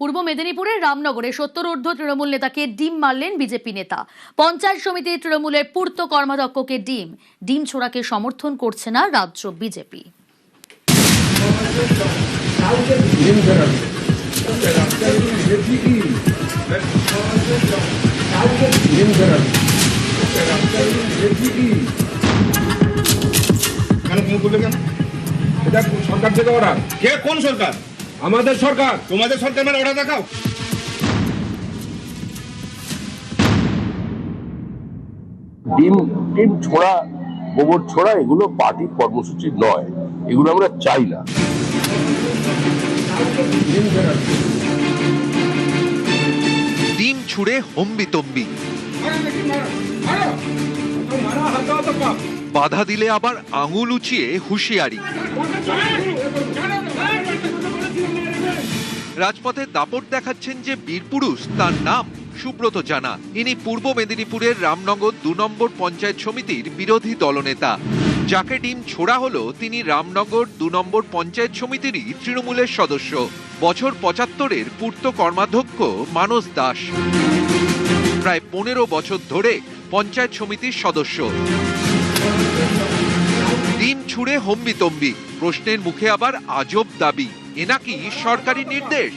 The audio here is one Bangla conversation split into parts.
পূর্ব মেদিনীপুরের রামনগরে 70 ঊর্ধ্ব তৃণমূল নেতাকে ডিম মারলেন বিজেপি নেতা। পঞ্চায়েত সমিতির তৃণমূলের পূর্ত কর্মাধ্যক্ষকে ডিম ছোড়াকে সমর্থন করছে না রাজ্য বিজেপি। সরকার থেকে অর্ডার। কে কোন সরকার? আমাদের সরকার। তোমাদের সরকার মানে অর্ডার দেখাও। ডিম ছোড়া, গোবর ছোড়া এগুলো পার্টির কর্মসূচি নয়, এগুলো আমরা চাই না। ডিম ছুড়ে হম্বিতম্বি, বাধা দিলে আবার আঙুল উঁচিয়ে হুঁশিয়ারি। রাজপথে দাপট দেখাচ্ছেন যে বীরপুরুষ, তার নাম সুব্রত জানা। ইনি পূর্ব মেদিনীপুরের রামনগর 2 নম্বর পঞ্চায়েত সমিতির বিরোধী দলনেতা। যাকে ডিম ছোড়া হলো তিনি রামনগর 2 নম্বর পঞ্চায়েত সমিতিরই তৃণমূলের সদস্য। বছর 75-এর পূর্ত কর্মাধ্যক্ষ মানস দাস। প্রায় 15 বছর ধরে পঞ্চায়েত সমিতির সদস্য। ডিম ছুড়ে হম্বিতম্বি, প্রশ্নের মুখে আবার আজব দাবি, এ নাকি সরকারি নির্দেশ।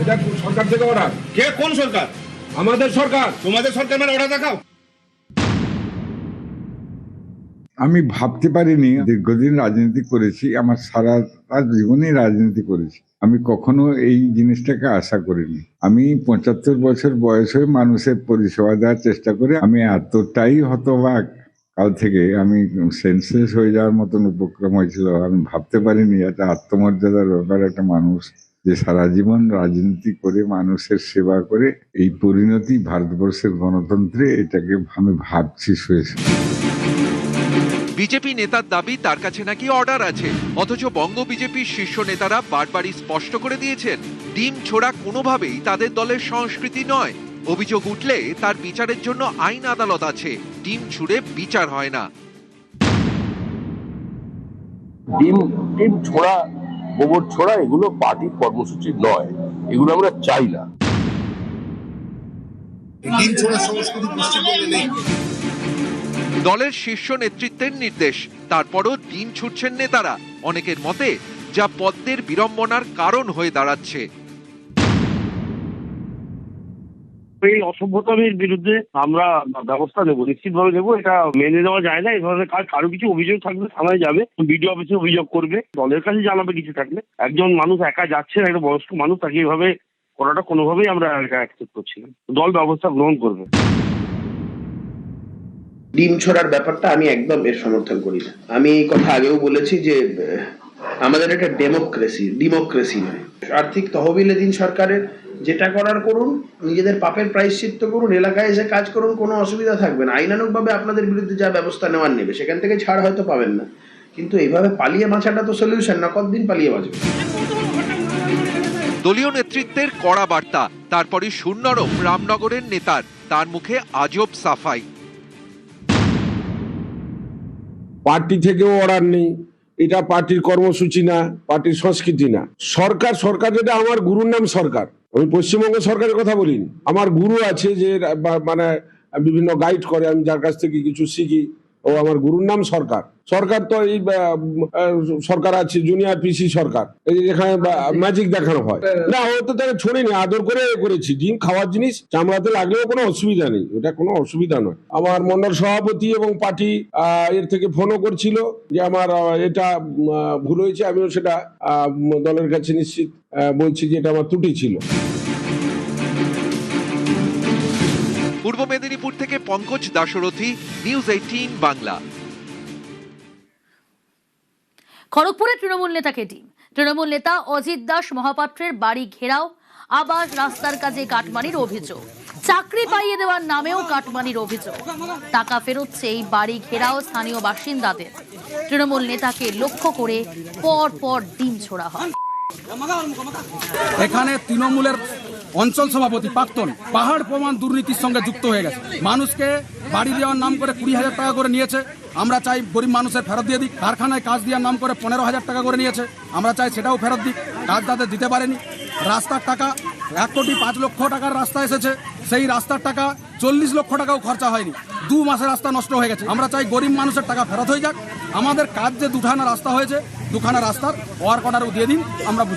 এটা সরকার থেকে অর্ডার। কে কোন সরকার? আমাদের সরকার। তোমাদের সরকার মানে অর্ডার দেখাও। আমি ভাবতে পারিনি, দীর্ঘদিন রাজনীতি করেছি, আমার সারা জীবনই রাজনীতি করেছি, আমি কখনো এই জিনিসটাকে আশা করিনি। আমি 75 বছর বয়স হয়ে মানুষের পরিষেবা দেওয়ার চেষ্টা করে আমি এতটাই হতবাক, কাল থেকে আমি সেন্সলেস হয়ে যাওয়ার মতন উপক্রম হয়েছিল। আমি ভাবতে পারিনি এটা আত্মমর্যাদার ব্যাপার, একটা মানুষ যে সারা জীবন রাজনীতি করে মানুষের সেবা করে এই পরিণতি ভারতবর্ষের গণতন্ত্রে, এটাকে আমি ভাবছি শুয়েছি। বিজেপি নেতার দাবি তার কাছে নাকি অর্ডার আছে, অথচ বঙ্গ বিজেপির শীর্ষ নেতারা বারবারই স্পষ্ট করে দিয়েছেন ডিম ছোড়া কোনোভাবেই তাদের দলের সংস্কৃতি নয়। অভিযোগ উঠলে তার বিচারের জন্য আইন আদালত আছে, ডিম ছুড়ে বিচার হয় না। ডিম ছোড়া, গোবর ছোড়া এগুলো পার্টির কর্মসূচি নয়, এগুলো আমরা চাই না। ডিম ছোড়ার সংস্কৃতি পশ্চিমবঙ্গে নেই। দলের শীর্ষ নেতৃত্বের নির্দেশ, তারপরও ডিম ছুটছেন নেতারা। অনেকের মতে যা পদ্মের বিড়ম্বনার কারণ হয়ে দাঁড়াচ্ছে। এই অসভ্যতামের বিরুদ্ধে আমরা ব্যবস্থা নেবো, নিশ্চিতভাবে নেবো। এটা মেনে নেওয়া যায় না। এই ধরনের কাজ, কারো কিছু অভিযোগ থাকলে থানায় যাবে, বিডিও অফিসে অভিযোগ করবে, দলের কাছে জানাবে কিছু থাকলে। একজন মানুষ একা যাচ্ছেন, একটা বয়স্ক মানুষ, তাকে এইভাবে করাটা কোনোভাবেই আমরা অ্যাকসেপ্ট করছি না। দল ব্যবস্থা গ্রহণ করবে। ডিম ছোড়ার ব্যাপারটা আমি একদম এর সমর্থন করি না। আমি এই কথা আগেও বলেছি যে আমাদের একটা ডেমোক্রেসি নয়। আর্থিক তহবিলে দিন সরকারের, যেটা করার করুন, নিজেদের পাপের প্রায়শ্চিত্ত করুন, এলাকায় এসে কাজ করুন, কোনো অসুবিধা থাকবে না। আইনানুগভাবে আপনাদের বিরুদ্ধে যা ব্যবস্থা নেওয়ার নেবে, সেখান থেকে ছাড় হয়তো পাবেন না, কিন্তু এইভাবে পালিয়ে বাঁচাটা তো সলিউশন না। কতদিন পালিয়ে বাঁচবে? দলীয় নেতৃত্বের কড়া বার্তা, তারপরে সুনরম রামনগরের নেতার, তার মুখে আজব সাফাই। পার্টি থেকেও অর্ডার নেই, এটা পার্টির কর্মসূচি না, পার্টির সংস্কৃতি না। সরকার যেটা, আমার গুরুর নাম সরকার। আমি পশ্চিমবঙ্গ সরকারের কথা বলিনি। আমার গুরু আছে যে মানে বিভিন্ন গাইড করে, আমি যার কাছ থেকে কিছু শিখি, ও আমার গুরুর নাম সরকার। সরকার তো এই সরকার আছে, জুনিয়র পিসি সরকার, এই যেখানে ম্যাজিক দেখানো হয় না। ও তো তাকে ছড়িনি, আদর করে করেছি। ডিম খাওয়ার জিনিস চামড়াতে লাগলেও কোনো অসুবিধা নেই, এটা কোনো অসুবিধা নয়। আমার মন্ডল সভাপতি এবং পার্টি এর থেকে ফোনও করছিল যে আমার এটা ভুল হয়েছে। আমিও সেটা দলের কাছে নিশ্চিত বলছি যে এটা আমার ত্রুটি ছিল। পূর্ব মেদিনীপুর থেকে পঙ্কজ দাশরথী, নিউজ 18 বাংলা। খড়গপুরে তৃণমূল নেতাকে ডিম। তৃণমূল নেতা অজিত দাস মহাপাত্রের বাড়ি ঘেরাও, আবাস রাস্তার কাজে কাটমানির অভিযোগ। চাকরি পাইয়ে দেওয়ার নামেও কাটমানির অভিযোগ। টাকা ফেরত চেয়ে বাড়ি ঘেরাও স্থানীয় বাসিন্দাদের। তৃণমূল নেতাকে লক্ষ্য করে পর পর ডিম ছোড়া হয়। এখানে তৃণমূলের অঞ্চল সভাপতি প্রাক্তন পাহাড় প্রমাণ দুর্নীতির সঙ্গে যুক্ত হয়ে গেছে। মানুষকে বাড়ি দেওয়ার নাম করে 20,000 টাকা করে নিয়েছে। আমরা চাই গরিব মানুষের ফেরত দিয়ে দিক। কারখানায় কাজ দেওয়ার নাম করে 15,000 টাকা করে নিয়েছে। আমরা চাই সেটাও ফেরত দিক। কাজ তাদের দিতে পারেনি। রাস্তার টাকা 1,05,00,000 টাকার রাস্তা এসেছে, সেই রাস্তার টাকা 40 লক্ষ টাকাও খরচা হয়নি। 2 মাসে রাস্তা নষ্ট হয়ে গেছে। আমরা চাই গরিব মানুষের টাকা ফেরত হয়ে যাক। আমাদের কাজ যে 2খানা রাস্তা হয়েছে, 2খানা রাস্তার ওয়ার্ক অর্ডারও দিয়ে দিন, আমরা বুঝে